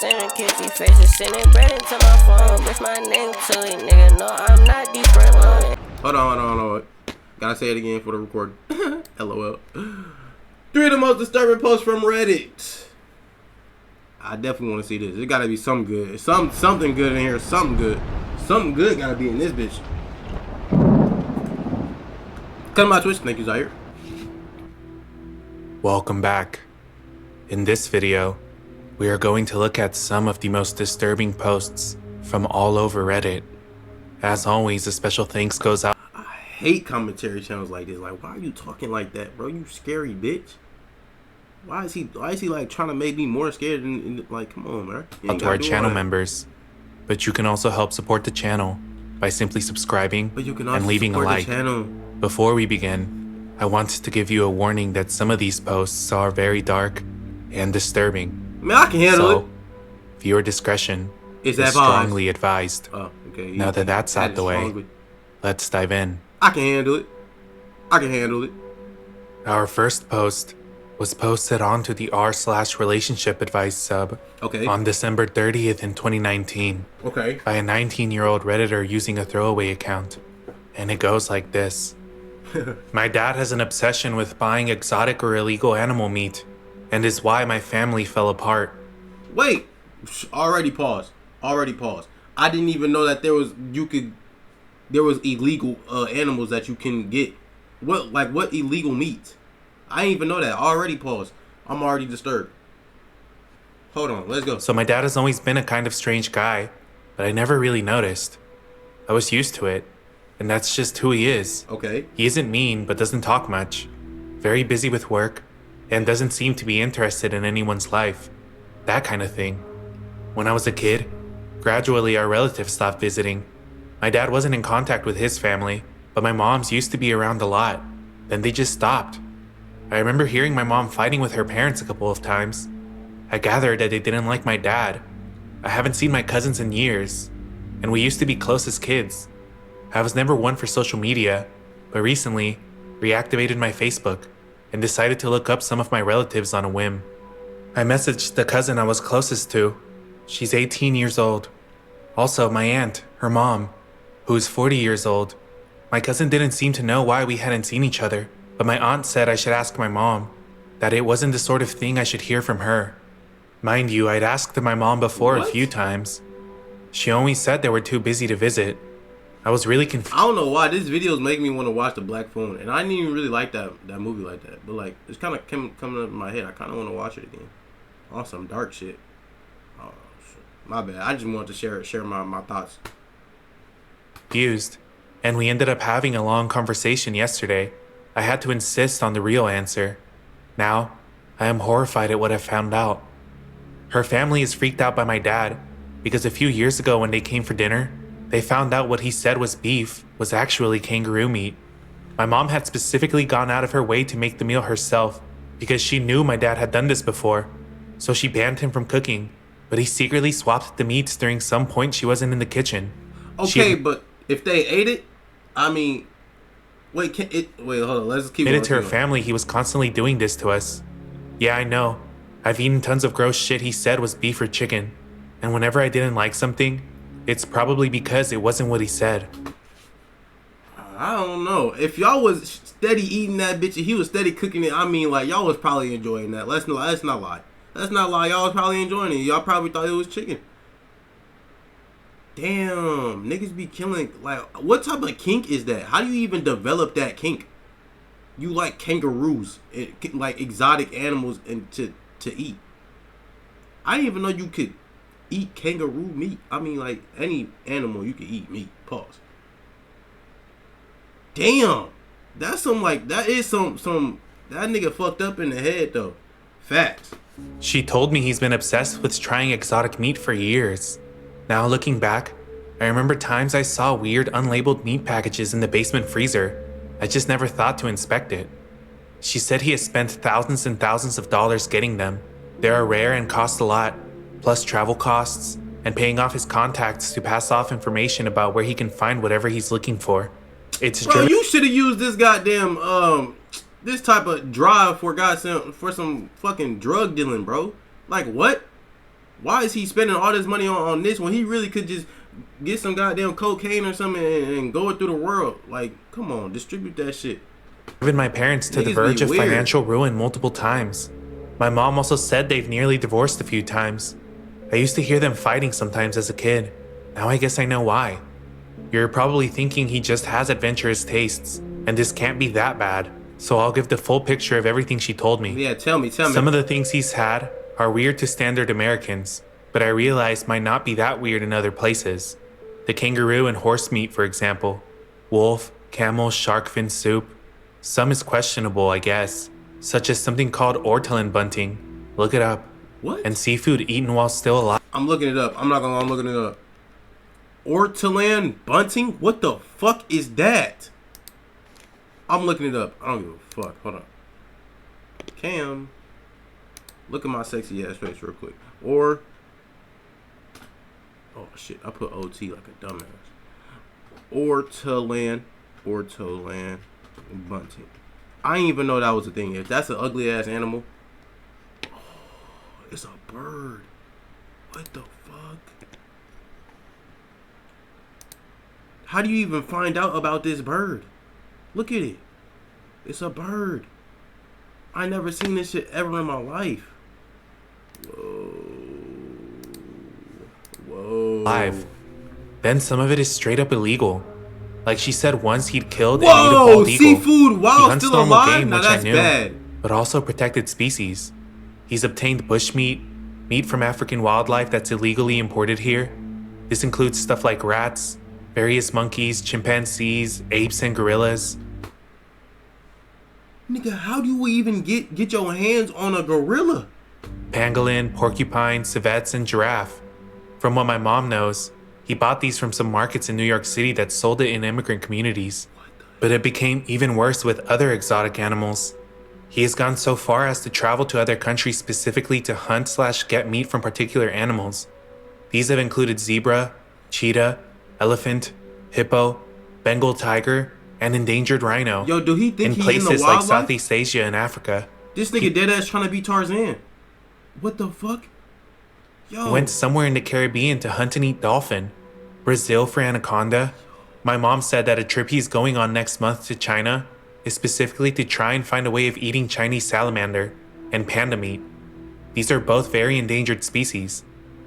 sending kitty faces, sending bread into my phone. Bitch, my name Tilly, nigga. No, I'm not different. Hold on. Gotta say it again for the recording. LOL. 3 of the most disturbing posts from Reddit. I definitely want to see this. It gotta be something good. Something good in here. Something good gotta be in this bitch. Come to my Twitch. Thank you, Zaire. Welcome back. In this video, we are going to look at some of the most disturbing posts from all over Reddit. As always, a special thanks goes out. I hate commentary channels like this. Like, why are you talking like that, bro? You scary bitch. Why is he like trying to make me more scared than like, come on, man. To our channel members. But you can also help support the channel by simply subscribing and leaving a like. Before we begin, I wanted to give you a warning that some of these posts are very dark and disturbing. Man, I can handle it. Viewer discretion is strongly advised. Oh, okay. Now that that's out the way, let's dive in. I can handle it. Our first post was posted onto the r/relationship advice sub on December 30th in 2019 by a 19-year-old Redditor using a throwaway account. And it goes like this. My dad has an obsession with buying exotic or illegal animal meat, and is why my family fell apart. Wait, already pause. I didn't even know that there was illegal animals that you can get. What illegal meat? I didn't even know that. Already pause. I'm already disturbed. Hold on, let's go. So my dad has always been a kind of strange guy, but I never really noticed. I was used to it, and that's just who he is. Okay. He isn't mean, but doesn't talk much. Very busy with work, and doesn't seem to be interested in anyone's life. That kind of thing. When I was a kid, gradually our relatives stopped visiting. My dad wasn't in contact with his family, but my mom's used to be around a lot. Then they just stopped. I remember hearing my mom fighting with her parents a couple of times. I gathered that they didn't like my dad. I haven't seen my cousins in years, and we used to be close as kids. I was never one for social media, but recently reactivated my Facebook and decided to look up some of my relatives on a whim. I messaged the cousin I was closest to. She's 18 years old. Also, my aunt, her mom, who's 40 years old. My cousin didn't seem to know why we hadn't seen each other, but my aunt said I should ask my mom, that it wasn't the sort of thing I should hear from her. Mind you, I'd asked my mom before a few times. She always said they were too busy to visit. I was really confused. I don't know why this videos make me want to watch The Black Phone, and I didn't even really like that movie like that. But like, it's kind of coming up in my head. I kind of want to watch it again. On some dark shit. Oh shit, my bad. I just wanted to share my thoughts. Confused, and we ended up having a long conversation yesterday. I had to insist on the real answer. Now, I am horrified at what I found out. Her family is freaked out by my dad because a few years ago when they came for dinner, they found out what he said was beef was actually kangaroo meat. My mom had specifically gone out of her way to make the meal herself because she knew my dad had done this before, so she banned him from cooking, but he secretly swapped the meats during some point she wasn't in the kitchen. Okay, but if they ate it, I mean... Wait, hold on, let's keep admitted to her family he was constantly doing this to us. Yeah, I know. I've eaten tons of gross shit he said was beef or chicken, and whenever I didn't like something, it's probably because it wasn't what he said. I don't know. If y'all was steady eating that bitch and he was steady cooking it, I mean, like, y'all was probably enjoying that. Let's not lie. Y'all was probably enjoying it. Y'all probably thought it was chicken. Damn, niggas be killing. Like, what type of kink is that? How do you even develop that kink? You like kangaroos, and like exotic animals, and to eat. I didn't even know you could eat kangaroo meat. I mean, like, any animal you can eat meat. Pause. Damn, that's some that nigga fucked up in the head though. Facts. She told me he's been obsessed with trying exotic meat for years. Now looking back, I remember times I saw weird unlabeled meat packages in the basement freezer. I just never thought to inspect it. She said he has spent thousands and thousands of dollars getting them. They are rare and cost a lot, plus travel costs, and paying off his contacts to pass off information about where he can find whatever he's looking for. Bro, you should have used this goddamn this type of drive for some fucking drug dealing, bro. Like what? Why is he spending all this money on this when he really could just get some goddamn cocaine or something and go it through the world? Like, come on, distribute that shit. Driven my parents to the Niggas verge be of weird. financial ruin multiple times. My mom also said they've nearly divorced a few times. I used to hear them fighting sometimes as a kid. Now I guess I know why. You're probably thinking he just has adventurous tastes, and this can't be that bad. So I'll give the full picture of everything she told me. Yeah, tell me. Some of the things he's had are weird to standard Americans, but I realize might not be that weird in other places. The kangaroo and horse meat, for example. Wolf, camel, shark fin soup. Some is questionable, I guess, such as something called ortolan bunting. Look it up. What? And seafood eaten while still alive. I'm looking it up. I'm not gonna lie, I'm looking it up. Ortolan bunting? What the fuck is that? I'm looking it up. I don't give a fuck. Hold on. Cam. Look at my sexy ass face real quick. Oh shit, I put OT like a dumbass. Ortolan bunting. I didn't even know that was a thing. If that's an ugly ass animal. Oh, it's a bird. What the fuck? How do you even find out about this bird? Look at it. It's a bird. I never seen this shit ever in my life. Whoa. Live. Then some of it is straight up illegal. Like she said once he'd killed and ate a bald eagle. Seafood He while hunts still normal alive? game, Now which I that's knew, bad. but also protected species. He's obtained bushmeat, meat from African wildlife that's illegally imported here. This includes stuff like rats, various monkeys, chimpanzees, apes, and gorillas. Nigga, how do you even get your hands on a gorilla? Pangolin, porcupine, civets, and giraffe. From what my mom knows, he bought these from some markets in New York City that sold it in immigrant communities. But it became even worse with other exotic animals. He has gone so far as to travel to other countries specifically to hunt/get meat from particular animals. These have included zebra, cheetah, elephant, hippo, Bengal tiger, and endangered rhino. Yo, do he think in he in places the like wildlife? Southeast Asia and Africa. This nigga dead ass trying to be Tarzan. What the fuck? Yo. Went somewhere in the Caribbean to hunt and eat dolphin. Brazil for anaconda. My mom said that a trip he's going on next month to China is specifically to try and find a way of eating Chinese salamander and panda meat. These are both very endangered species.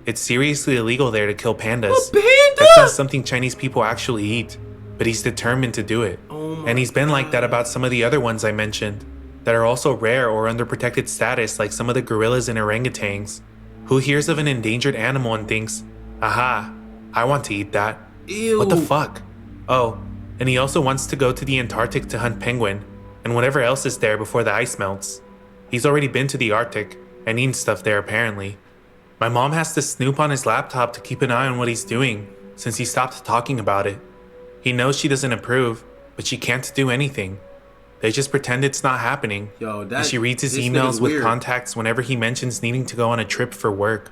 It's seriously illegal there to kill pandas. A panda? That's not something Chinese people actually eat, but he's determined to do it. Oh my And he's been like that God. about some of the other ones I mentioned that are also rare or under protected status, like some of the gorillas and orangutans. Who hears of an endangered animal and thinks, aha, I want to eat that. Ew. What the fuck? Oh, and he also wants to go to the Antarctic to hunt penguin and whatever else is there before the ice melts. He's already been to the Arctic and eaten stuff there apparently. My mom has to snoop on his laptop to keep an eye on what he's doing since he stopped talking about it. He knows she doesn't approve, but she can't do anything. They just pretend it's not happening. Yo, And she reads his this emails nigga's with weird. contacts whenever he mentions needing to go on a trip for work.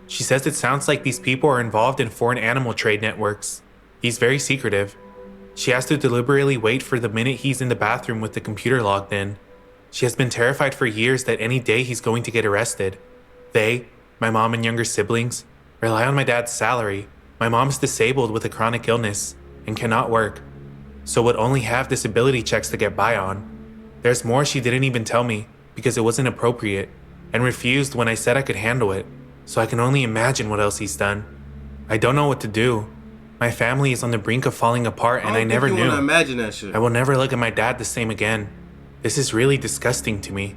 She says it sounds like these people are involved in foreign animal trade networks. He's very secretive. She has to deliberately wait for the minute he's in the bathroom with the computer logged in. She has been terrified for years that any day he's going to get arrested. They, my mom and younger siblings, rely on my dad's salary. My mom's disabled with a chronic illness and cannot work, so would only have disability checks to get by on. There's more she didn't even tell me because it wasn't appropriate, and refused when I said I could handle it, so I can only imagine what else he's done. I don't know what to do. My family is on the brink of falling apart and I never I knew. want to imagine that shit. I will never look at my dad the same again. This is really disgusting to me.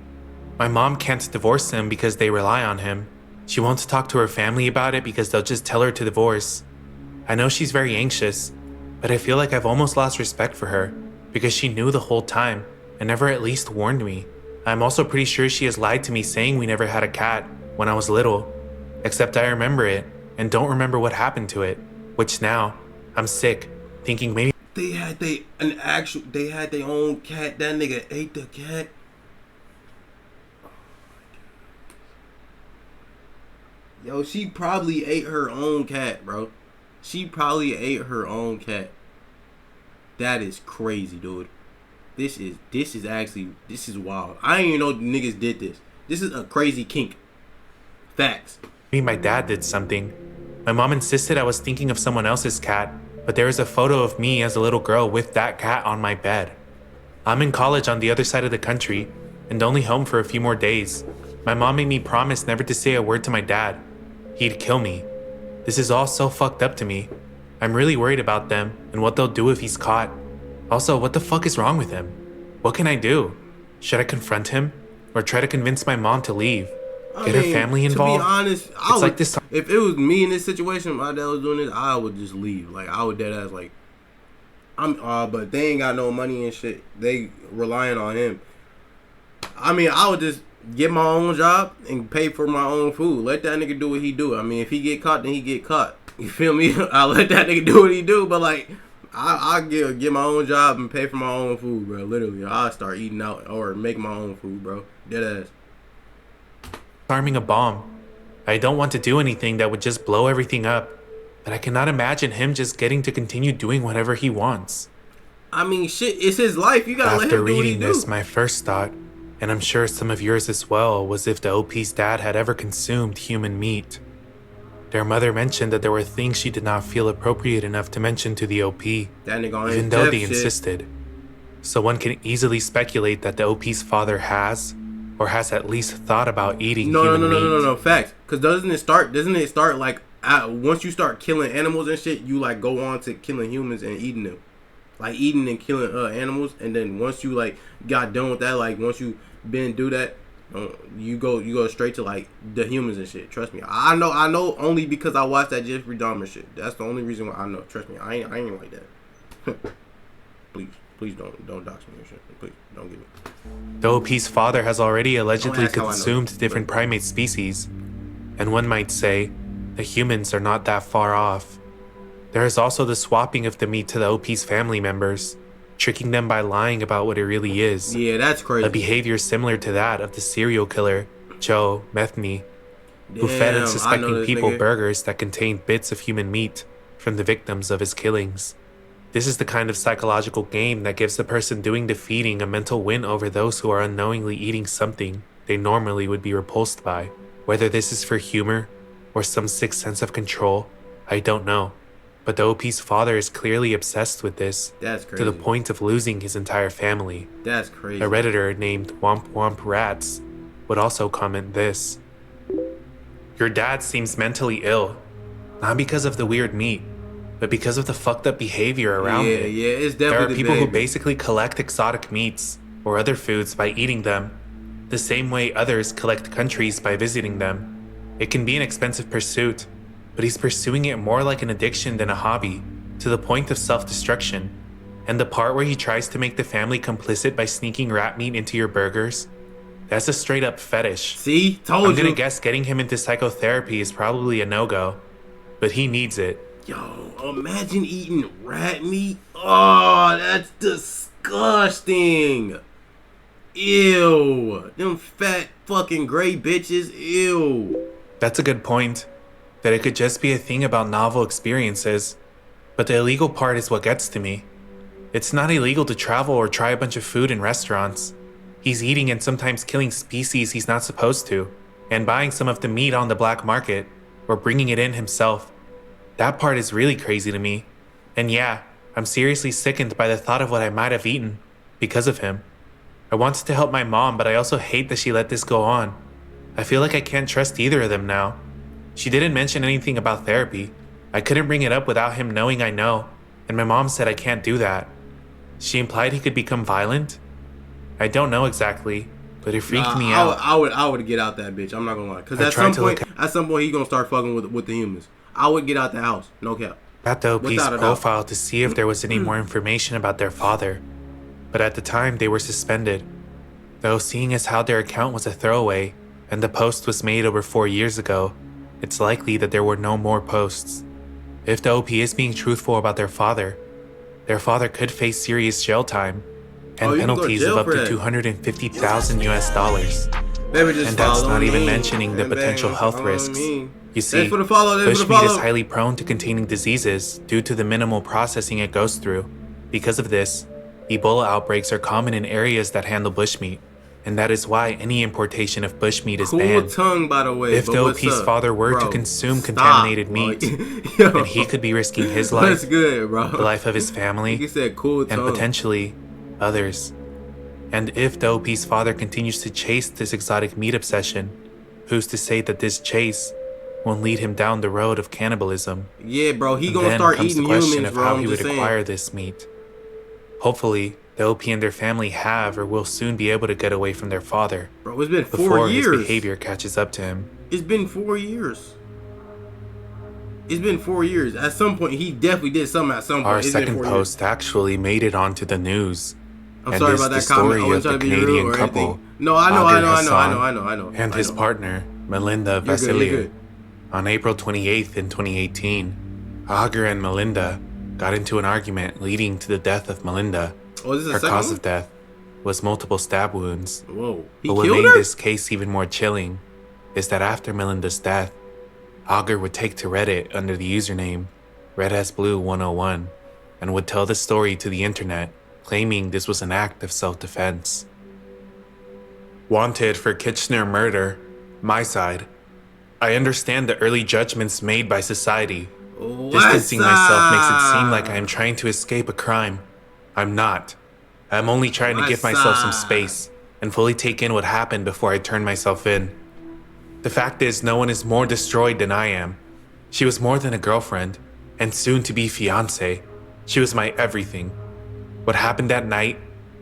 My mom can't divorce him because they rely on him. She won't talk to her family about it because they'll just tell her to divorce. I know she's very anxious, but I feel like I've almost lost respect for her because she knew the whole time and never at least warned me. I'm also pretty sure she has lied to me saying we never had a cat when I was little, except I remember it and don't remember what happened to it, which now I'm sick, thinking maybe They had their own cat. That nigga ate the cat. Yo, she probably ate her own cat, bro. She probably ate her own cat. That is crazy, dude. This is wild. I didn't even know niggas did this. This is a crazy kink. Facts. Maybe my dad did something. My mom insisted I was thinking of someone else's cat, but there is a photo of me as a little girl with that cat on my bed. I'm in college on the other side of the country and only home for a few more days. My mom made me promise never to say a word to my dad. He'd kill me. This is all so fucked up to me. I'm really worried about them and what they'll do if he's caught. Also, what the fuck is wrong with him? What can I do? Should I confront him or try to convince my mom to leave? Get her family involved? To be honest, it's like this. If it was me in this situation, my dad was doing this, I would just leave. Like, I would dead ass like, but they ain't got no money and shit. They relying on him. I mean, I would just get my own job and pay for my own food. Let that nigga do what he do. I mean, if he get caught, then he get caught. You feel me? I'll let that nigga do what he do. But like, I get my own job and pay for my own food, bro. Literally, I'll start eating out or make my own food, bro. Dead ass. Arming a bomb. I don't want to do anything that would just blow everything up, but I cannot imagine him just getting to continue doing whatever he wants. I mean, shit, it's his life. You gotta let him do what he do. After reading this, my first thought, and I'm sure some of yours as well, was if the OP's dad had ever consumed human meat. Their mother mentioned that there were things she did not feel appropriate enough to mention to the OP, even though they insisted. So one can easily speculate that the OP's father has, or has at least thought about eating human meat. No, facts. Because doesn't it start like, once you start killing animals and shit, you like go on to killing humans and eating them. Like eating and killing animals, and then once you like got done with that, like once you been do that, you go straight to like the humans and shit. Trust me, I know only because I watched that Jeffrey Dahmer shit. That's the only reason why I know. Trust me, I ain't like that. Please don't dox me and shit. Please don't get me. The OP's father has already allegedly consumed different primate species, and one might say the humans are not that far off. There is also the swapping of the meat to the OP's family members, tricking them by lying about what it really is. Yeah, that's crazy. A behavior similar to that of the serial killer, Joe Metheny, who fed unsuspecting people burgers that contained bits of human meat from the victims of his killings. This is the kind of psychological game that gives the person doing the feeding a mental win over those who are unknowingly eating something they normally would be repulsed by. Whether this is for humor or some sixth sense of control, I don't know. But the OP's father is clearly obsessed with this. That's crazy. To the point of losing his entire family. That's crazy. A Redditor named Womp Womp Rats would also comment this. Your dad seems mentally ill, not because of the weird meat, but because of the fucked up behavior around it. Yeah, it's definitely There are people who basically collect exotic meats or other foods by eating them, the same way others collect countries by visiting them. It can be an expensive pursuit, but he's pursuing it more like an addiction than a hobby, to the point of self-destruction. And the part where he tries to make the family complicit by sneaking rat meat into your burgers, that's a straight up fetish. See? Told you. I'm gonna guess getting him into psychotherapy is probably a no-go, but he needs it. Yo, imagine eating rat meat. Oh, that's disgusting. Ew. Them fat fucking gray bitches. Ew. That's a good point. That it could just be a thing about novel experiences. But the illegal part is what gets to me. It's not illegal to travel or try a bunch of food in restaurants. He's eating and sometimes killing species he's not supposed to, and buying some of the meat on the black market, or bringing it in himself. That part is really crazy to me. And yeah, I'm seriously sickened by the thought of what I might have eaten, because of him. I wanted to help my mom, but I also hate that she let this go on. I feel like I can't trust either of them now. She didn't mention anything about therapy. I couldn't bring it up without him knowing I know, and my mom said I can't do that. She implied he could become violent? I don't know exactly, but it freaked me out. I would get out that bitch. I'm not gonna lie, because at some point he gonna start fucking with the humans. I would get out the house, no cap. At the OP's profile to see if there was any more information about their father, but at the time they were suspended. Though seeing as how their account was a throwaway, and the post was made over 4 years ago, it's likely that there were no more posts. If the OP is being truthful about their father could face serious jail time and penalties of up to $250,000 US. And that's not even mentioning the potential health risks. You see, bushmeat is highly prone to containing diseases due to the minimal processing it goes through. Because of this, Ebola outbreaks are common in areas that handle bushmeat. and that is why any importation of bushmeat is Cool banned. tongue, by the way. If but the what's OP's up? father were Bro, to consume stop, contaminated bro. meat, Yo, then he could be risking his That's life, good, bro. the life of his family, Like you said, cool and tongue. potentially others. And if the OP's father continues to chase this exotic meat obsession, who's to say that this chase won't lead him down the road of cannibalism? Yeah, bro. He And gonna then start comes eating the question humans, of bro. how I'm he would just saying. acquire this meat. Hopefully, the OP and their family have or will soon be able to get away from their father Bro, it's been 4 before years. his behavior catches up to him. It's been 4 years. It's been 4 years. At some point, he definitely did something at some point. Our It's been second 4 years. post actually made it onto the news. I'm and sorry is about the that comment. story I wasn't of trying the to be rude Canadian or couple, anything. No, I know, and his partner, Melinda You're good, you're Vasiliou. good. On April 28th in 2018, Agar and Melinda got into an argument leading to the death of Melinda. Oh, is this a Her second cause one? of death was multiple stab wounds. Whoa. He But what killed made her? this case even more chilling is that after Melinda's death, Agar would take to Reddit under the username RedAsBlue101 and would tell the story to the internet, claiming this was an act of self-defense. Wanted for Kitchener murder, my side. I understand the early judgments made by society. Distancing myself makes it seem like I am trying to escape a crime. I'm not. I'm only trying to give myself some space and fully take in what happened before I turn myself in. The fact is, no one is more destroyed than I am. She was more than a girlfriend, and soon to be fiance. She was my everything. What happened that night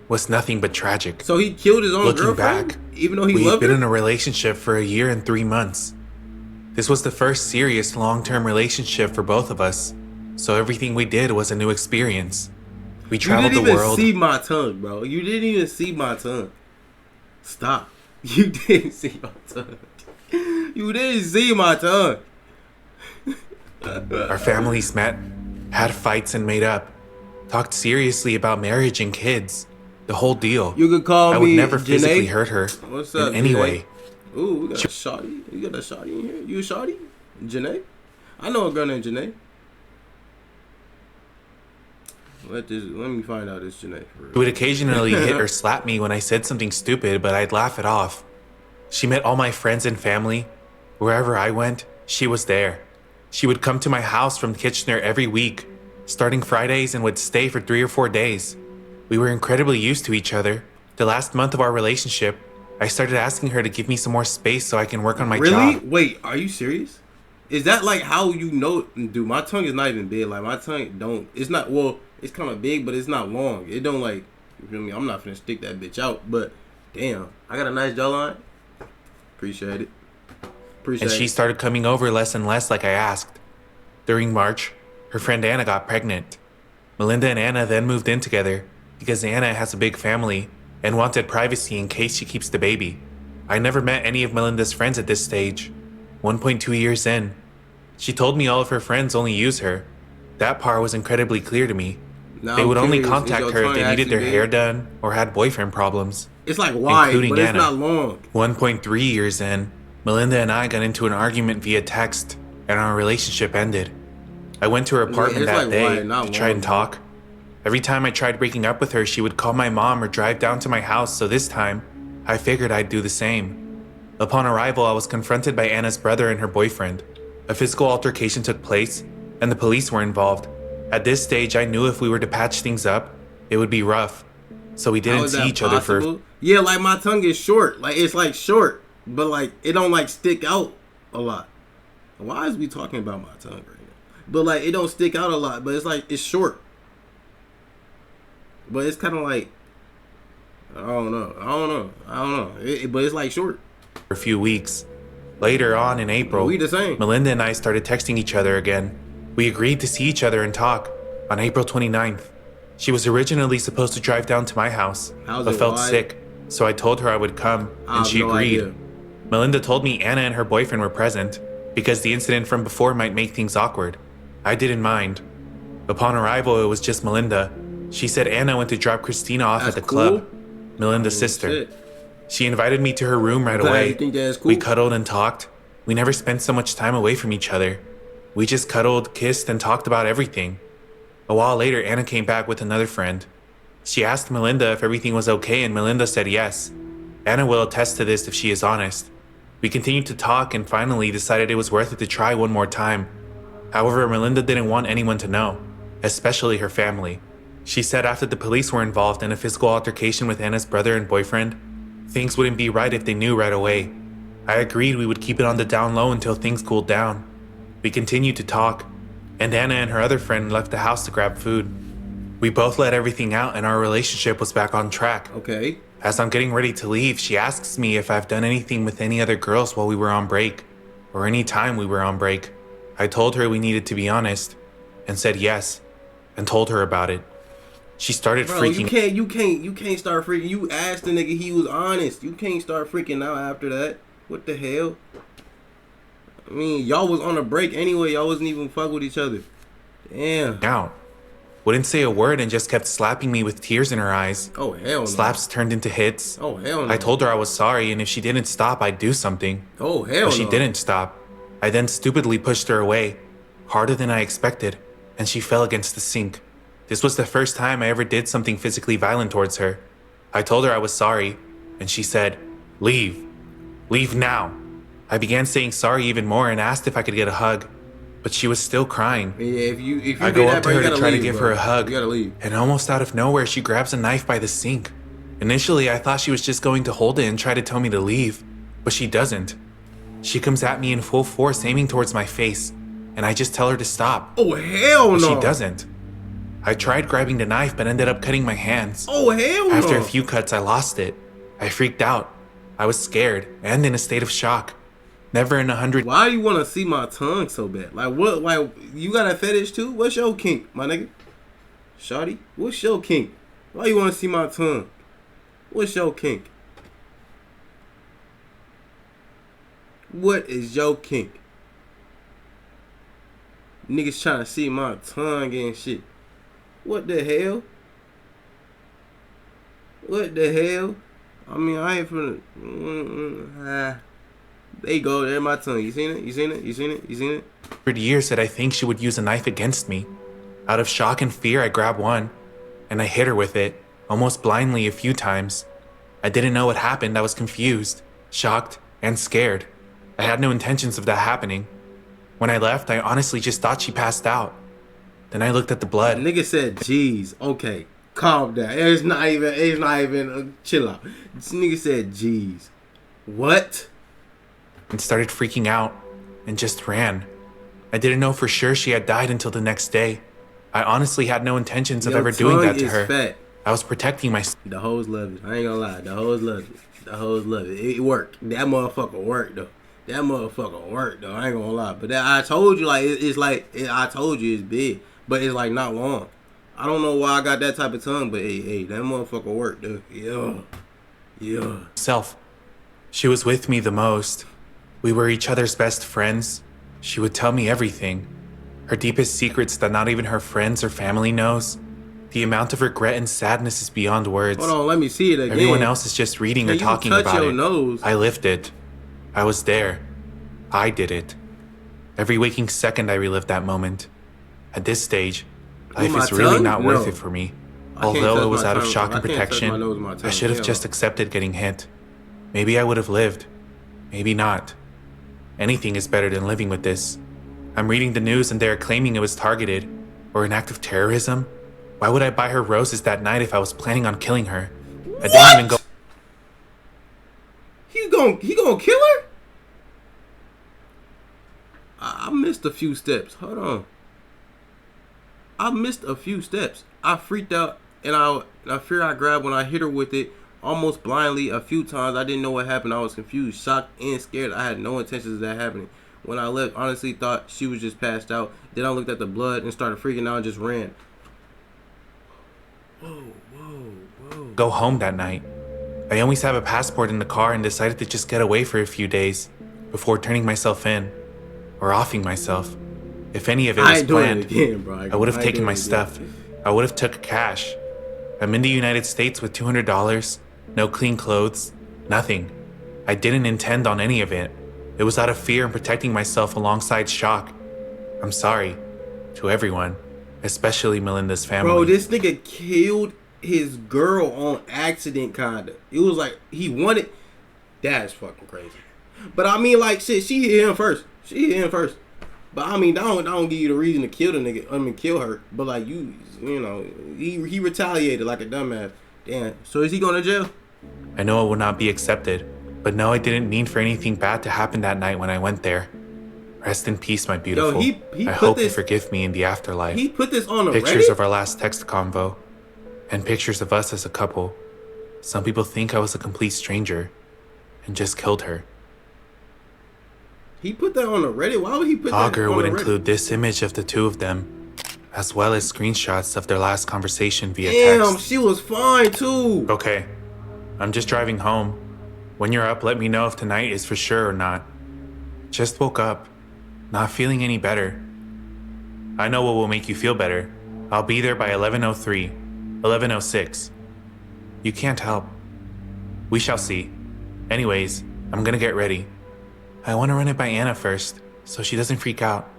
was nothing but tragic. So he killed his own Looking girlfriend? back, Even though he we've loved been her? in a relationship for a year and 3 months. This was the first serious long-term relationship for both of us, so everything we did was a new experience. We You traveled didn't the even world. see my tongue, bro. You didn't even see my tongue. Stop. You didn't see my tongue. You didn't see my tongue. Our families met, had fights and made up, talked seriously about marriage and kids, the whole deal. You could call I me would never Janae. physically hurt her What's up, in any Janae? way. Ooh, we got a shawty. You got a shawty in here? You a shawty? Janae? I know a girl named Janae. Let me find out it's Janae for real. She would occasionally hit or slap me when I said something stupid, but I'd laugh it off. She met all my friends and family. Wherever I went, she was there. She would come to my house from Kitchener every week, starting Fridays, and would stay for 3 or 4 days. We were incredibly used to each other. The last month of our relationship, I started asking her to give me some more space so I can work on my Really? job. Wait, are you serious? Is that like how you know? Dude, my tongue is not even big. Like my tongue don't. It's not. Well, it's kind of big, but it's not long. It don't like. You feel me? I'm not finna stick that bitch out. But damn, I got a nice jawline. Appreciate it. Appreciate And she it. started coming over less and less like I asked. During March, her friend Anna got pregnant. Melinda and Anna then moved in together because Anna has a big family and wanted privacy in case she keeps the baby. I never met any of Melinda's friends at this stage. 1.2 years in, she told me all of her friends only use her. That part was incredibly clear to me. Now They I'm would only curious, is contact your her if tongue they needed actually their big? hair done or had boyfriend problems. It's like wide, including but it's Anna. not long. 1.3 years in, Melinda and I got into an argument via text, and our relationship ended. I went to her apartment it's that like day wide, not to try long, and bro. talk. Every time I tried breaking up with her, she would call my mom or drive down to my house, so this time, I figured I'd do the same. Upon arrival, I was confronted by Anna's brother and her boyfriend. A physical altercation took place, and the police were involved. At this stage, I knew if we were to patch things up, it would be rough. So we How didn't is see that each other for possible? Yeah, like my tongue is short. Like it's like short, but like it don't like stick out a lot. Why is we talking about my tongue right now? But like it don't stick out a lot, but it's like it's short. But it's kind of like I don't know. But it's like short. a few weeks. Later on in April, We the same. Melinda and I started texting each other again. We agreed to see each other and talk on April 29th. She was originally supposed to drive down to my house, How's but it felt wide? sick, so I told her I would come, I and have she no agreed. idea. Melinda told me Anna and her boyfriend were present, because the incident from before might make things awkward. I didn't mind. Upon arrival, it was just Melinda. She said Anna went to drop Christina off That's at the cool. club, Melinda's sister. Shit. She invited me to her room right Glad away. you think that's cool. We cuddled and talked. We never spent so much time away from each other. We just cuddled, kissed, and talked about everything. A while later, Anna came back with another friend. She asked Melinda if everything was okay, and Melinda said yes. Anna will attest to this if she is honest. We continued to talk and finally decided it was worth it to try one more time. However, Melinda didn't want anyone to know, especially her family. She said after the police were involved in a physical altercation with Anna's brother and boyfriend, things wouldn't be right if they knew right away. I agreed we would keep it on the down low until things cooled down. We continued to talk, and Anna and her other friend left the house to grab food. We both let everything out and our relationship was back on track. Okay. As I'm getting ready to leave, she asks me if I've done anything with any other girls while we were on break, or any time we were on break. I told her we needed to be honest, and said yes, and told her about it. She started freaking. You can't start freaking. You asked the nigga, he was honest. You can't start freaking out after that. What the hell? I mean, y'all was on a break anyway. Y'all wasn't even fuck with each other. Damn. Out. Wouldn't say a word and just kept slapping me with tears in her eyes. Oh, hell no. Slaps turned into hits. Oh, hell no. I told her I was sorry and if she didn't stop, I'd do something. Oh, hell no. But she didn't stop. I then stupidly pushed her away, harder than I expected, and she fell against the sink. This was the first time I ever did something physically violent towards her. I told her I was sorry, and she said, "Leave. Leave now." I began saying sorry even more and asked if I could get a hug, but she was still crying. Yeah, if you I go up to her to try to give her a hug, you gotta leave. and almost out of nowhere, she grabs a knife by the sink. Initially, I thought she was just going to hold it and try to tell me to leave, but she doesn't. She comes at me in full force, aiming towards my face, and I just tell her to stop. Oh, hell no. But she doesn't. I tried grabbing the knife, but ended up cutting my hands. Oh, hell no. After a few cuts, I lost it. I freaked out. I was scared and in a state of shock. Never in 100. Why do you want to see my tongue so bad? Like, what? Like, you got a fetish too? What's your kink, my nigga? Shawty, what's your kink? Why you want to see my tongue? What's your kink? What is your kink? Niggas trying to see my tongue and shit. What the hell? What the hell? I mean, I ain't finna. There you go. There's my tongue. You seen it? You seen it? You seen it? You seen it? For years that I think she would use a knife against me. Out of shock and fear, I grabbed one, and I hit her with it, almost blindly a few times. I didn't know what happened. I was confused, shocked, and scared. I had no intentions of that happening. When I left, I honestly just thought she passed out. Then I looked at the blood. Nigga said, "Jeez, okay, calm down. It's not even. Chill out." This nigga said, "Jeez, what?" And started freaking out, and just ran. I didn't know for sure she had died until the next day. I honestly had no intentions of ever doing that to her. Fat. I was protecting my. The hoes love it. I ain't gonna lie. The hoes love it. The hoes love it. It worked. That motherfucker worked though. That motherfucker worked though. I ain't gonna lie. But that, I told you, like, it's like I told you, it's big, but it's like not long. I don't know why I got that type of tongue, but hey, that motherfucker worked though. Yeah. Self. She was with me the most. We were each other's best friends. She would tell me everything. Her deepest secrets that not even her friends or family knows. The amount of regret and sadness is beyond words. Hold on, let me see it again. Everyone else is just reading or talking about it. Nose? I lived it. I was there. I did it. Every waking second I relived that moment. At this stage, life is really not worth it for me. Although it was out of shock and protection, I should have just accepted getting hit. Maybe I would have lived. Maybe not. Anything is better than living with this. I'm reading the news and they are claiming it was targeted. Or an act of terrorism? Why would I buy her roses that night if I was planning on killing her? I didn't even go. He gonna kill her? I missed a few steps. Hold on. I missed a few steps. I freaked out and I fear I grabbed when I hit her with it almost blindly a few times. I didn't know what happened. I was confused, shocked, and scared. I had no intentions of that happening. When I left, honestly thought she was just passed out. Then I looked at the blood and started freaking out and just ran. Whoa. Go home that night. I always have a passport in the car and decided to just get away for a few days before turning myself in or offing myself. If any of it was planned, I would have taken my stuff. I would have took cash. I'm in the United States with $200, no clean clothes, nothing. I didn't intend on any of it. It was out of fear and protecting myself alongside shock. I'm sorry to everyone, especially Melinda's family. Bro, this nigga killed his girl on accident, kinda. It was like he wanted. That's fucking crazy. But I mean, like, shit, she hit him first. But I mean, I don't give you the reason to kill the nigga. I mean, kill her. But like you know, he retaliated like a dumbass. Damn. So is he going to jail? I know it will not be accepted, but no, I didn't mean for anything bad to happen that night when I went there. Rest in peace, my beautiful. He I hope you forgive me in the afterlife. He put this on a pictures Reddit? of our last text convo, and pictures of us as a couple. Some people think I was a complete stranger, and just killed her. He put that on the Reddit? Why would he put that on Augur the would Reddit? include this image of the two of them, as well as screenshots of their last conversation via Damn, text. she was fine too. Okay, I'm just driving home. When you're up, let me know if tonight is for sure or not. Just woke up, not feeling any better. I know what will make you feel better. I'll be there by 11:03, 11:06. You can't help. We shall see. Anyways, I'm gonna get ready. I want to run it by Anna first, so she doesn't freak out.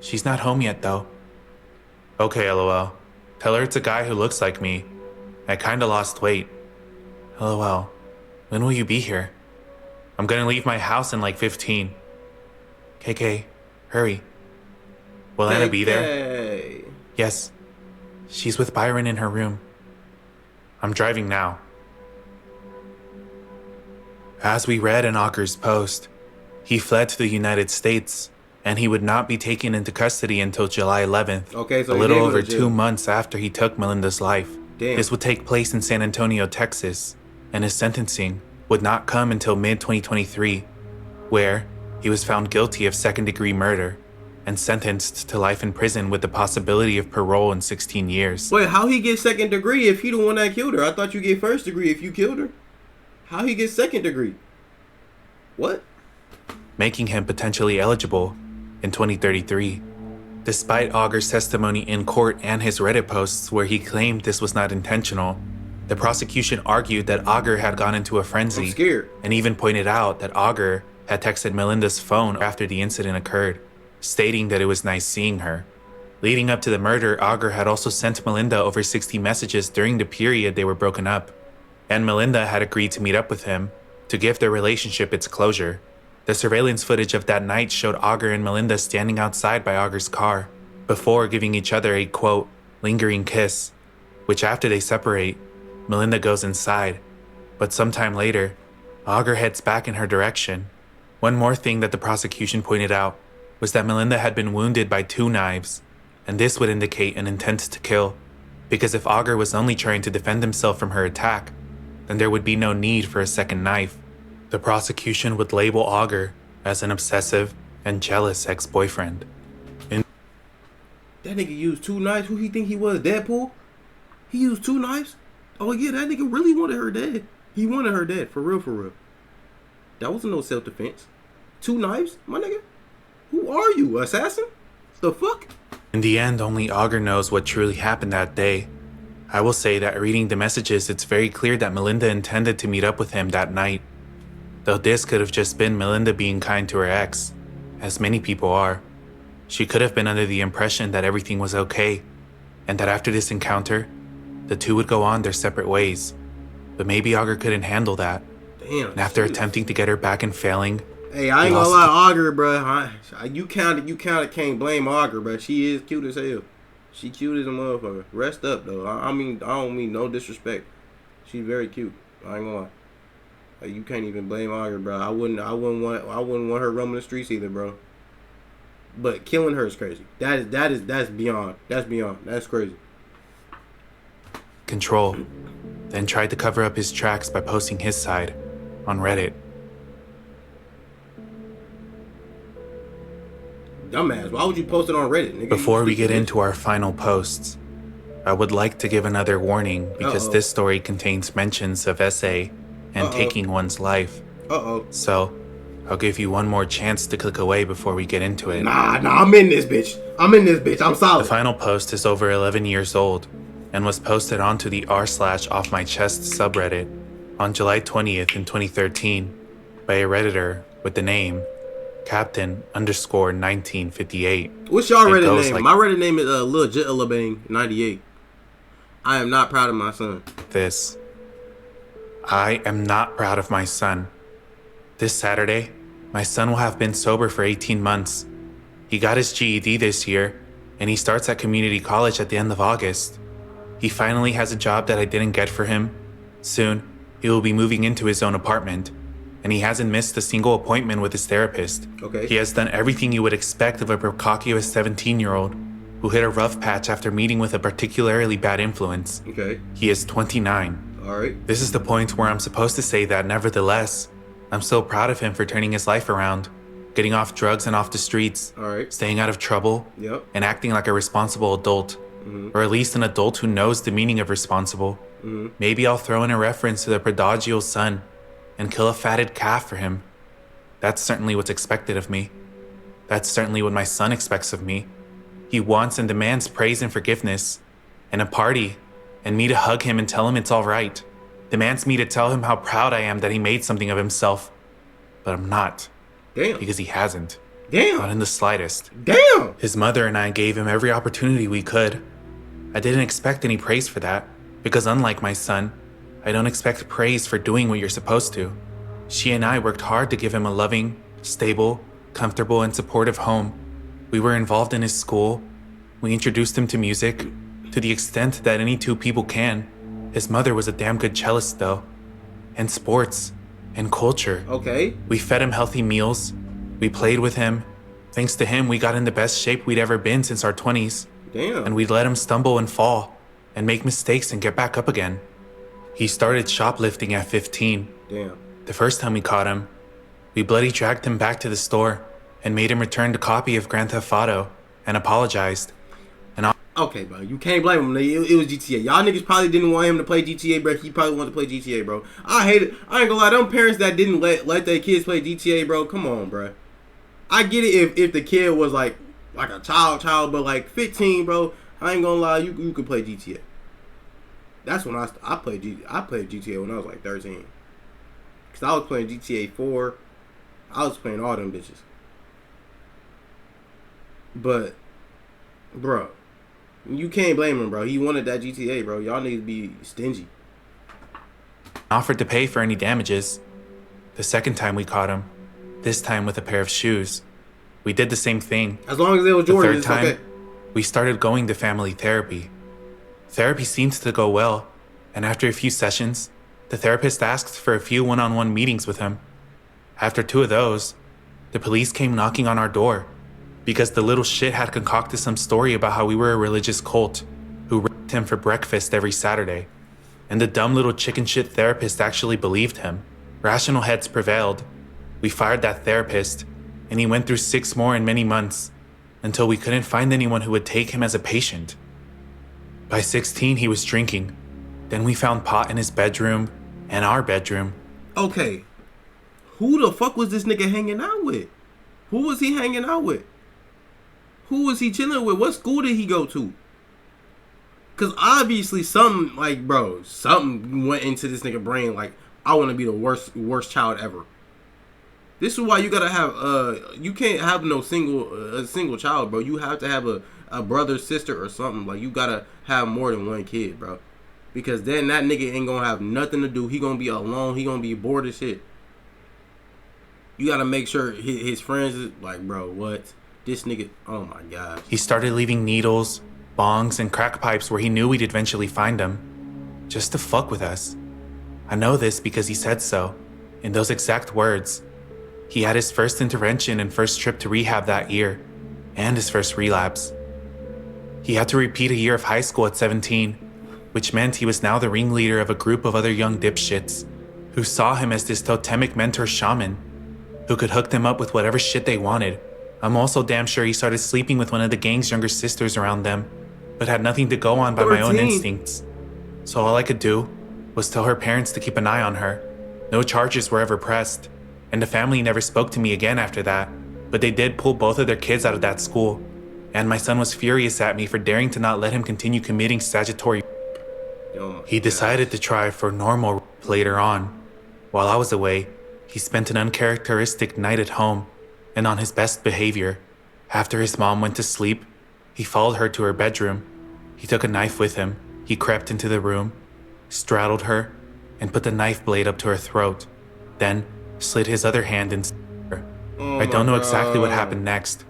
She's not home yet, though. Okay, LOL. Tell her it's a guy who looks like me. I kinda lost weight. LOL. When will you be here? I'm gonna leave my house in like 15. KK, hurry. Will Anna be there? Yes. She's with Byron in her room. I'm driving now. As we read in Augur's post, he fled to the United States, and he would not be taken into custody until July 11th, Okay, so a he little did go over to jail. 2 months after he took Melinda's life. Damn. This would take place in San Antonio, Texas, and his sentencing would not come until mid-2023, where he was found guilty of second-degree murder and sentenced to life in prison with the possibility of parole in 16 years. Wait, how he get second degree if he the one that killed her? I thought you get first degree if you killed her. How he get second degree? What? Making him potentially eligible in 2033. Despite Augur's testimony in court and his Reddit posts where he claimed this was not intentional, the prosecution argued that Augur had gone into a frenzy I'm scared. and even pointed out that Augur had texted Melinda's phone after the incident occurred, stating that it was nice seeing her. Leading up to the murder, Augur had also sent Melinda over 60 messages during the period they were broken up, and Melinda had agreed to meet up with him to give their relationship its closure. The surveillance footage of that night showed Augur and Melinda standing outside by Augur's car, before giving each other a, quote, lingering kiss, which after they separate, Melinda goes inside, but sometime later, Augur heads back in her direction. One more thing that the prosecution pointed out was that Melinda had been wounded by 2 knives, and this would indicate an intent to kill, because if Augur was only trying to defend himself from her attack, then there would be no need for a second knife. The prosecution would label Augur as an obsessive and jealous ex-boyfriend. That nigga used 2 knives. Who he think he was? Deadpool? He used 2 knives? Oh yeah, that nigga really wanted her dead. He wanted her dead. For real, for real. That wasn't no self-defense. 2 knives? My nigga? Who are you? Assassin? The fuck? In the end, only Augur knows what truly happened that day. I will say that reading the messages, it's very clear that Melinda intended to meet up with him that night. Though this could have just been Melinda being kind to her ex, as many people are. She could have been under the impression that everything was okay, and that after this encounter, the two would go on their separate ways. But maybe Augur couldn't handle that, Damn. and after attempting to get her back and failing, Hey, I ain't gonna lie, Augur, bro. You can't blame Augur, bro. She is cute as hell. She cute as a motherfucker. Rest up, though. I mean, I don't mean no disrespect. She's very cute. I ain't gonna lie. Like, you can't even blame Augur, bro. I wouldn't want her roaming the streets either, bro. But killing her is crazy. That's beyond. That's crazy. Control, then tried to cover up his tracks by posting his side on Reddit. Dumbass. Why would you post it on Reddit, nigga? Before we get into our final posts, I would like to give another warning because this story contains mentions of SA and taking one's life. So, I'll give you one more chance to click away before we get into it. Nah, I'm in this bitch. I'm solid. The final post is over 11 years old and was posted onto the r/offmychest subreddit on July 20th in 2013 by a Redditor with the name Captain_1958. What's y'all Reddit name? Like, My Reddit name is legit 98. I am not proud of my son. This. I am not proud of my son. This Saturday, my son will have been sober for 18 months. He got his GED this year, and he starts at community college at the end of August. He finally has a job that I didn't get for him. Soon, he will be moving into his own apartment, and he hasn't missed a single appointment with his therapist. Okay. He has done everything you would expect of a precocious 17-year-old who hit a rough patch after meeting with a particularly bad influence. Okay. He is 29. All right. This is the point where I'm supposed to say that, nevertheless, I'm so proud of him for turning his life around, getting off drugs and off the streets, All right. staying out of trouble, Yep. and acting like a responsible adult, or at least an adult who knows the meaning of responsible. Maybe I'll throw in a reference to the prodigal son and kill a fatted calf for him. That's certainly what's expected of me. That's certainly what my son expects of me. He wants and demands praise and forgiveness, and a party, and me to hug him and tell him it's all right. Demands me to tell him how proud I am that he made something of himself. But I'm not, Damn. because he hasn't. Not Damn. in the slightest. Damn. His mother and I gave him every opportunity we could. I didn't expect any praise for that, because unlike my son, I don't expect praise for doing what you're supposed to. She and I worked hard to give him a loving, stable, comfortable, and supportive home. We were involved in his school. We introduced him to music, to the extent that any two people can. His mother was a damn good cellist, though. And sports, and culture. Okay. We fed him healthy meals. We played with him. Thanks to him, we got in the best shape we'd ever been since our 20s. Damn. And we'd let him stumble and fall, and make mistakes and get back up again. He started shoplifting at 15. Damn. The first time we caught him, we bloody dragged him back to the store and made him return a copy of Grand Theft Auto and apologized. Okay, bro. You can't blame him. It was GTA. Y'all niggas probably didn't want him to play GTA, bro. He probably wanted to play GTA, bro. I hate it. I ain't gonna lie. Them parents that didn't let their kids play GTA, bro. Come on, bro. I get it if the kid was like a child, but like 15, bro. I ain't gonna lie. You could play GTA. That's when I played GTA when I was like 13. Cause I was playing GTA 4. I was playing all them bitches. But, bro, you can't blame him, bro. He wanted that GTA, bro. Y'all niggas be stingy. Offered to pay for any damages. The second time we caught him, this time with a pair of shoes, we did the same thing. As long as it was The Jordan, third it's time, okay. we started going to family therapy. Therapy seemed to go well, and after a few sessions, the therapist asked for a few one-on-one meetings with him. After 2 of those, the police came knocking on our door because the little shit had concocted some story about how we were a religious cult who raped him for breakfast every Saturday. And the dumb little chicken shit therapist actually believed him. Rational heads prevailed. We fired that therapist, and he went through 6 more in many months until we couldn't find anyone who would take him as a patient. By 16, he was drinking. Then we found pot in his bedroom and our bedroom. Okay. Who the fuck was this nigga hanging out with? Who was he hanging out with? Who was he chilling with? What school did he go to? Cause obviously something went into this nigga brain like, I want to be the worst child ever. This is why you gotta have you can't have no single child, bro. You have to have a brother, sister, or something. Like, you gotta have more than one kid, bro. Because then that nigga ain't gonna have nothing to do. He gonna be alone. He gonna be bored as shit. You gotta make sure his friends is like, bro, what? This nigga, oh my god. He started leaving needles, bongs, and crack pipes where he knew we'd eventually find them, just to fuck with us. I know this because he said so, in those exact words. He had his first intervention and first trip to rehab that year, and his first relapse. He had to repeat a year of high school at 17, which meant he was now the ringleader of a group of other young dipshits who saw him as this totemic mentor shaman who could hook them up with whatever shit they wanted. I'm also damn sure he started sleeping with one of the gang's younger sisters around them, but had nothing to go on by my own 13. instincts. So all I could do was tell her parents to keep an eye on her. No charges were ever pressed, and the family never spoke to me again after that, but they did pull both of their kids out of that school, and my son was furious at me for daring to not let him continue committing statutory. He decided to try for normal later on. While I was away, he spent an uncharacteristic night at home and on his best behavior. After his mom went to sleep, he followed her to her bedroom. He took a knife with him He crept into the room, straddled her, and put the knife blade up to her throat, then slid his other hand and stabbed her. Oh I don't know my exactly what God. happened next.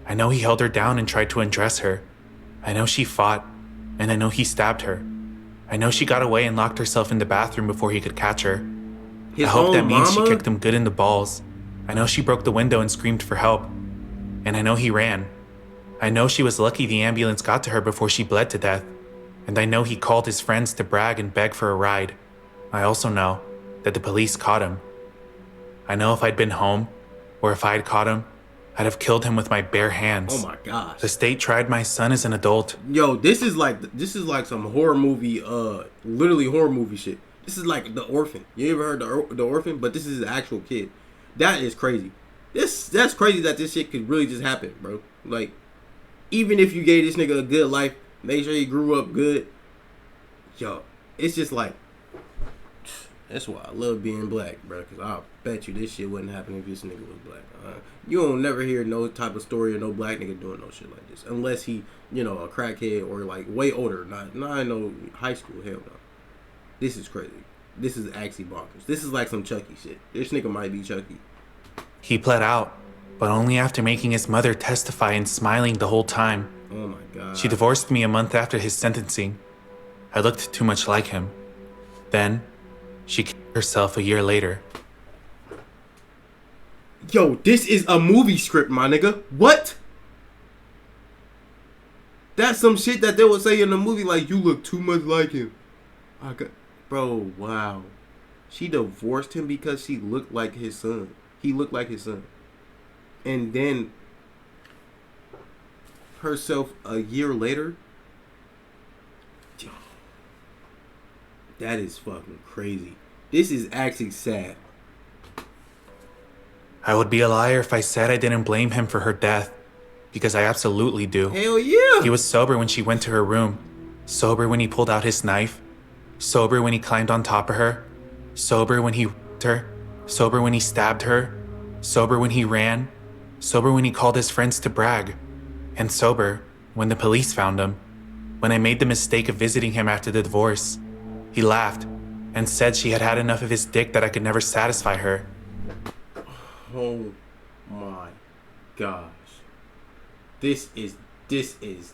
I know he held her down and tried to undress her. I know she fought, and I know he stabbed her. I know she got away and locked herself in the bathroom before he could catch her. His I hope that own means she mama? kicked him good in the balls. I know she broke the window and screamed for help. And I know he ran. I know she was lucky the ambulance got to her before she bled to death. And I know he called his friends to brag and beg for a ride. I also know that the police caught him. I know if I'd been home, or if I'd caught him, I'd have killed him with my bare hands. Oh my gosh. The state tried my son as an adult. Yo, this is like some horror movie, literally horror movie shit. This is like The Orphan. You ever heard the Orphan? But this is an actual kid. That is crazy. That's crazy that this shit could really just happen, bro. Like, even if you gave this nigga a good life, make sure he grew up good. Yo, it's just like, that's why I love being black, bro. Because I bet you this shit wouldn't happen if this nigga was black. You don't never hear no type of story of no black nigga doing no shit like this. Unless he, a crackhead or like way older. Not no high school. Hell no. This is crazy. This is actually bonkers. This is like some Chucky shit. This nigga might be Chucky. He pled out, but only after making his mother testify and smiling the whole time. Oh my God. She divorced me a month after his sentencing. I looked too much like him. Then, she killed herself a year later. Yo, this is a movie script, my nigga. What? That's some shit that they would say in the movie, like, you look too much like him. Bro, wow. She divorced him because she looked like his son. He looked like his son. And then herself a year later. That is fucking crazy. This is actually sad. I would be a liar if I said I didn't blame him for her death, because I absolutely do. Hell yeah. He was sober when she went to her room, sober when he pulled out his knife, sober when he climbed on top of her, sober when he raped her, sober when he stabbed her, sober when he ran, sober when he called his friends to brag, and sober when the police found him. When I made the mistake of visiting him after the divorce, he laughed and said she had had enough of his dick that I could never satisfy her. Oh my gosh. This is bonkers.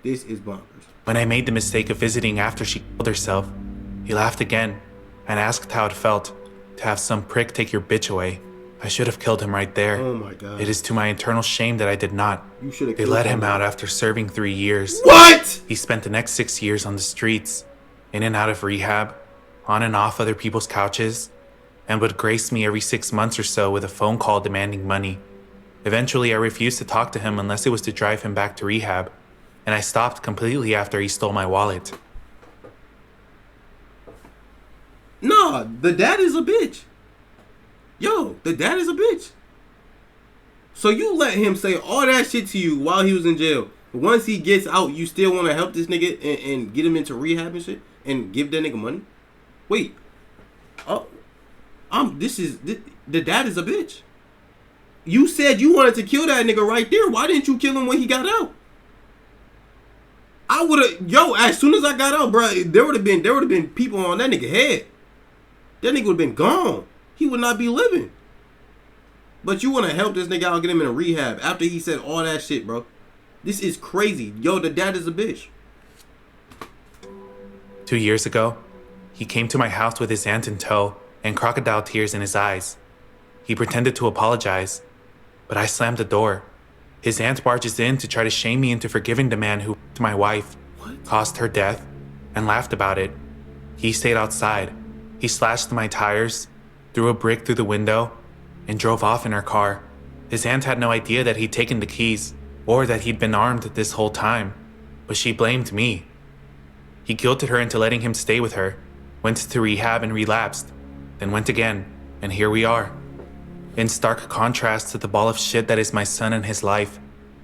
This is bonkers. When I made the mistake of visiting after she killed herself, he laughed again and asked how it felt to have some prick take your bitch away. I should have killed him right there. Oh my God. It is to my eternal shame that I did not. You should have They killed let him out after serving 3 years. What? He spent the next 6 years on the streets, in and out of rehab, on and off other people's couches, and would grace me every 6 months or so with a phone call demanding money. Eventually, I refused to talk to him unless it was to drive him back to rehab, and I stopped completely after he stole my wallet. Nah, the dad is a bitch. Yo, the dad is a bitch. So you let him say all that shit to you while he was in jail. Once he gets out, you still want to help this nigga and get him into rehab and shit? And give that nigga money? Wait. Oh, the dad is a bitch. You said you wanted to kill that nigga right there. Why didn't you kill him when he got out? I would have, as soon as I got out, bro, there would have been people on that nigga head. That nigga would have been gone. He would not be living. But you want to help this nigga out, get him in a rehab after he said all that shit, bro. This is crazy. Yo, the dad is a bitch. 2 years ago, he came to my house with his aunt in tow and crocodile tears in his eyes. He pretended to apologize, but I slammed the door. His aunt barges in to try to shame me into forgiving the man who raped my wife, caused her death, and laughed about it. He stayed outside. He slashed my tires, threw a brick through the window, and drove off in her car. His aunt had no idea that he'd taken the keys, or that he'd been armed this whole time, but she blamed me. He guilted her into letting him stay with her, went to rehab and relapsed, then went again, and here we are. In stark contrast to the ball of shit that is my son and his life,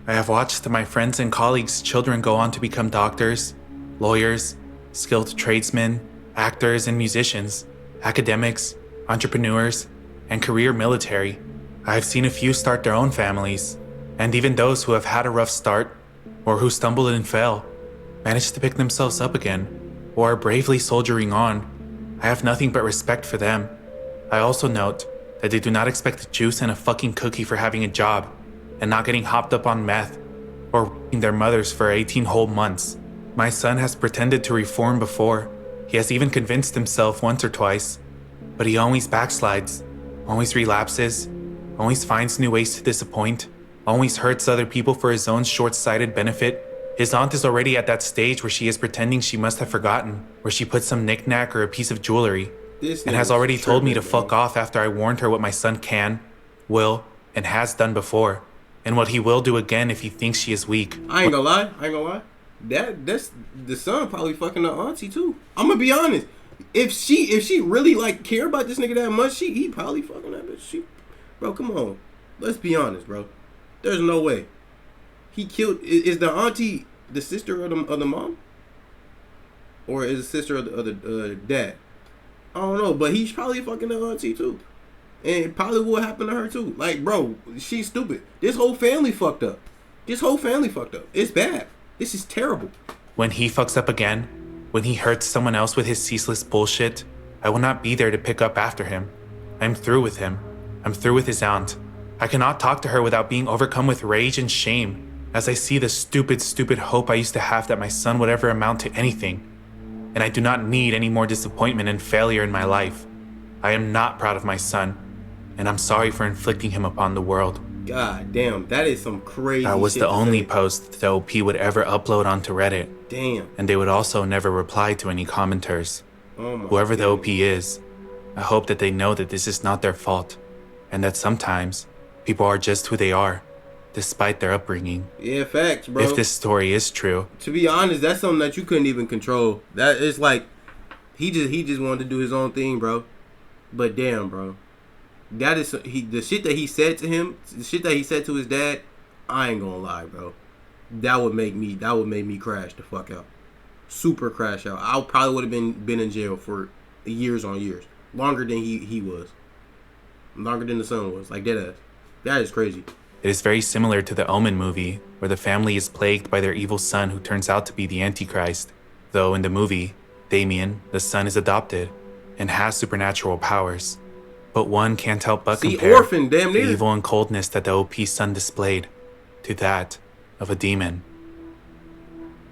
I have watched my friends and colleagues' children go on to become doctors, lawyers, skilled tradesmen, actors and musicians, academics, entrepreneurs, and career military. I have seen a few start their own families, and even those who have had a rough start or who stumbled and fell, managed to pick themselves up again, or are bravely soldiering on. I have nothing but respect for them. I also note that they do not expect a juice and a fucking cookie for having a job, and not getting hopped up on meth, or raping their mothers for 18 whole months. My son has pretended to reform before. He has even convinced himself once or twice, but he always backslides, always relapses, always finds new ways to disappoint, always hurts other people for his own short-sighted benefit. His aunt is already at that stage where she is pretending she must have forgotten, where she put some knick-knack or a piece of jewelry, and has already told me to fuck off after I warned her what my son can, will, and has done before, and what he will do again if he thinks she is weak. I ain't gonna lie. That's the son probably fucking the auntie too. I'm gonna be honest. If she really like care about this nigga that much, he probably fucking that bitch. Bro, come on. Let's be honest, bro. There's no way. He killed. Is the auntie the sister of the mom, or is the sister of the dad? I don't know, but he's probably fucking the auntie too, and probably what happened to her too. Like, bro, she's stupid. This whole family fucked up. It's bad. This is terrible. When he fucks up again, when he hurts someone else with his ceaseless bullshit, I will not be there to pick up after him. I'm through with him. I'm through with his aunt. I cannot talk to her without being overcome with rage and shame as I see the stupid hope I used to have that my son would ever amount to anything. And I do not need any more disappointment and failure in my life. I am not proud of my son, and I'm sorry for inflicting him upon the world. God damn, that is some crazy shit. That was the only post the OP would ever upload onto Reddit. Damn. And they would also never reply to any commenters. Oh my Whoever the goodness. OP is, I hope that they know that this is not their fault, and that sometimes people are just who they are, despite their upbringing. Yeah, facts, bro. If this story is true, To be honest, that's something that you couldn't even control. That is like he just wanted to do his own thing, bro. But damn, bro. That is the shit that he said to him, the shit that he said to his dad. I ain't gonna lie, bro. That would make me crash the fuck out. Super crash out. I probably would have been in jail for years on years. Longer than he was. Longer than the son was. Like, deadass. That is crazy. it is very similar to the Omen movie, where the family is plagued by their evil son who turns out to be the Antichrist. Though in the movie, Damien, the son, is adopted and has supernatural powers. But one can't help but compare Orphan, damn near. the evil and coldness that the OP son displayed to that of a demon.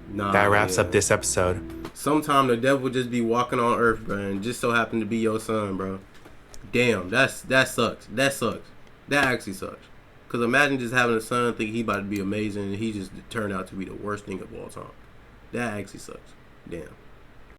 Nah, That wraps up this episode. Sometime the devil just be walking on earth, bro, and just so happen to be your son, bro. Damn, that sucks. That sucks. That actually sucks. Cause imagine just having a son thinking he about to be amazing and he just turned out to be the worst thing of all time. That actually sucks. Damn.